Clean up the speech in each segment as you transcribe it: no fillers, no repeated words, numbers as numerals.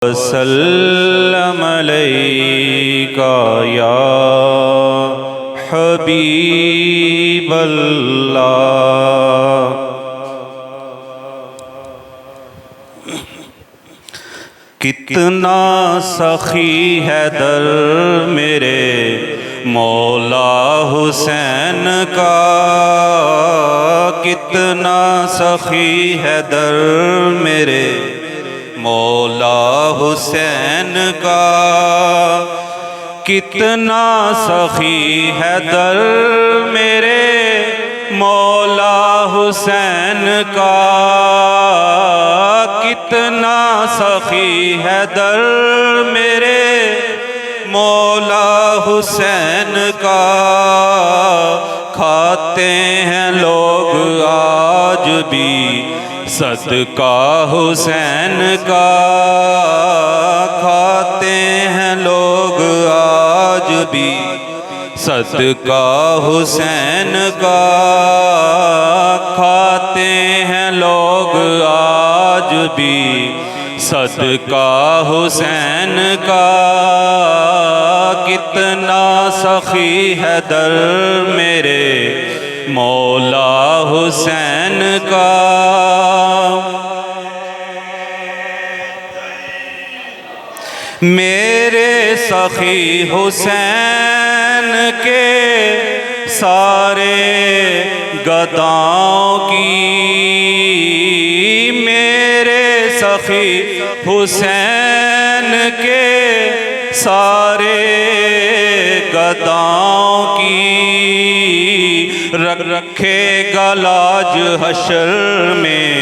वसल्लम अलैका या हबीबल्लाह। कितना सखी है दर मेरे मौला हुसैन का, कितना सखी है दर मेरे मौला हुसैन का, कितना सखी है दर मेरे मौला हुसैन का, कितना सखी है दर मेरे मौला हुसैन का। खाते हैं लोग आज भी सदका हुसैन का, खाते हैं लोग आज भी सदका हुसैन का, खाते हैं लोग आज भी सदका हुसैन का। कितना सखी है दर मेरे मौला हुसैन का। मेरे सखी हुसैन के सारे गदाओं की, मेरे सखी हुसैन के सारे गदाओं की, रखेगा लाज हशर में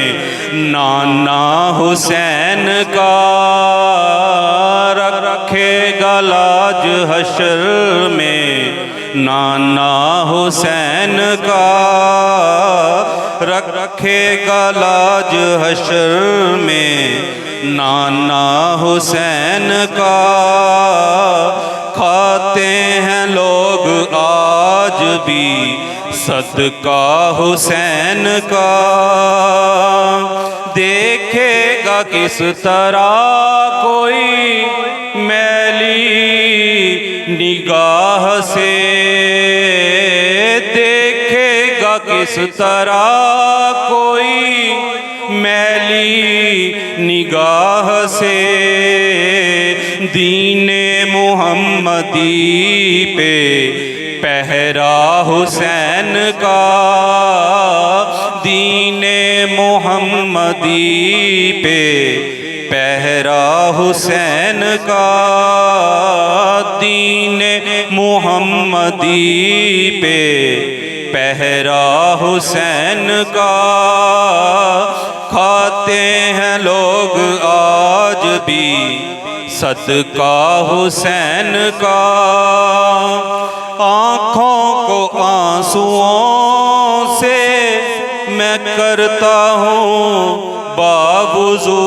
नाना हुसैन का, रखेगा लाज हशर में नाना हुसैन का, रखेगा लाज हशर में नाना हुसैन का। खाते हैं लोग आज भी सदका हुसैन का। देखेगा किस तरह कोई मैली निगाह से, देखेगा किस तरह कोई मैली निगाह से, दीने मुहम्मदी पे पहरा हुसैन का, दीने मुहम्मदी पे पहरा हुसैन का, दीने मुहम्मदी पे पहरा हुसैन का। खाते हैं लोग आज भी सदका हुसैन का। आँखों को आंसुओं से मैं करता हूँ बावुज़ू,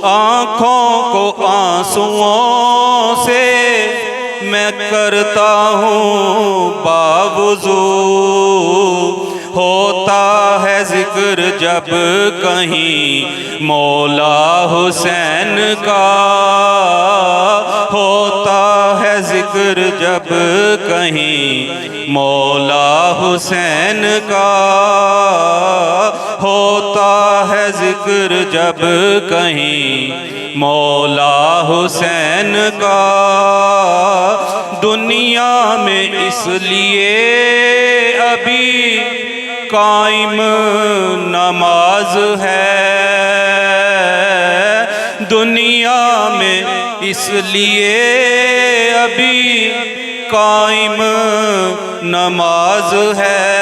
आँखों को आंसुओं से मैं करता हूँ बावुज़ू। होता है जिक्र जब कहीं मौला हुसैन का, होता है जिक्र जब कहीं मौला हुसैन का, होता है जिक्र जब कहीं मौला हुसैन का। दुनिया में इसलिए अभी कायम नमाज है, दुनिया में इसलिए अभी कायम नमाज है।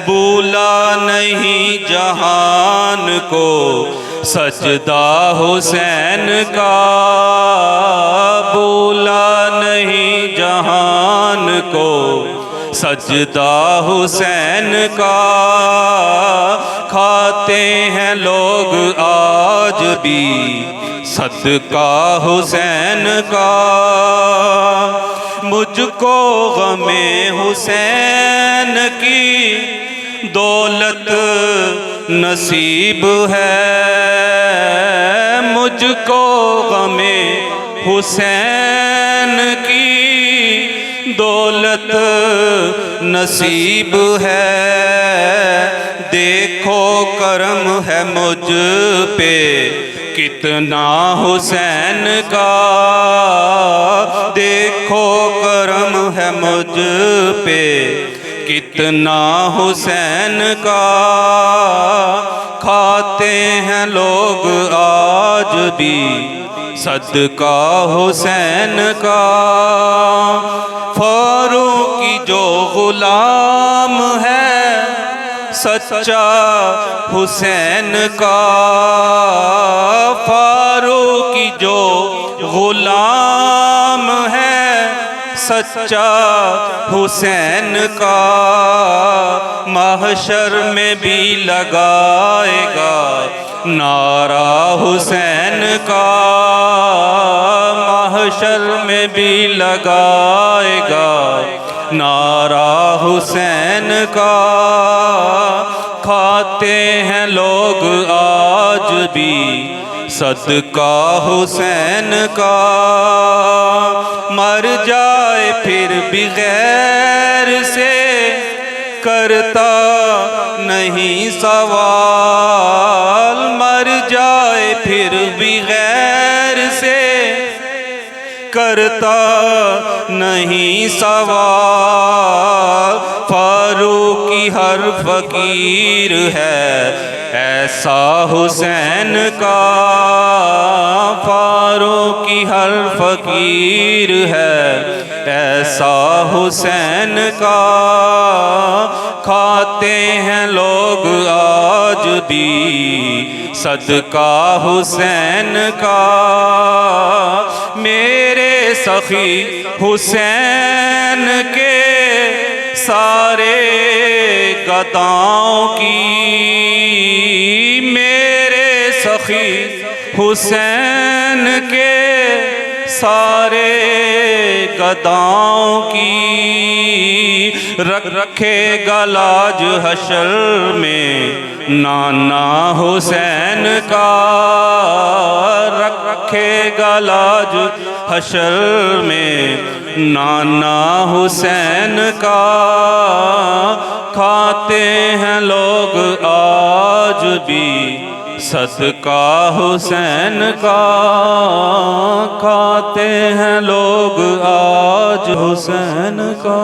भूला नहीं जहान को सजदा हुसैन का, भूला नहीं जहान को सजदा हुसैन का। खाते हैं लोग आज भी सदका हुसैन का। मुझको गमे हुसैन की दौलत नसीब है, मुझको गमे हुसैन की दौलत नसीब है। देखो करम है मुझ पे कितना हुसैन का, देखो करम है मुझ पे कितना हुसैन का। खाते हैं लोग आज भी सदका हुसैन का। फारूकी जो गुलाम है सच्चा हुसैन का, फारूकी जो गुलाम है सच्चा हुसैन का। महशर में भी लगाएगा नारा हुसैन का, महशर में भी लगाएगा नारा हुसैन का। खाते हैं लोग आज भी सदका हुसैन का। मर जाए फिर भी गैर से करता नहीं सवाल, मर जाए फिर भी गैर से करता नहीं सवाल। फारूकी हर फकीर है ऐसा हुसैन का, फारूकी हर फकीर है ऐसा हुसैन का। खाते हैं लोग आज भी सदका हुसैन का। मेरे सखी हुसैन के सारे गदाओं की, मेरे सखी हुसैन के सारे गदाओं की। रखेगा लाज हशर में नाना हुसैन का, रखेगा लाज हशर में नाना हुसैन का। खाते हैं लोग आज भी सदका हुसैन का, खाते हैं लोग आज हुसैन का।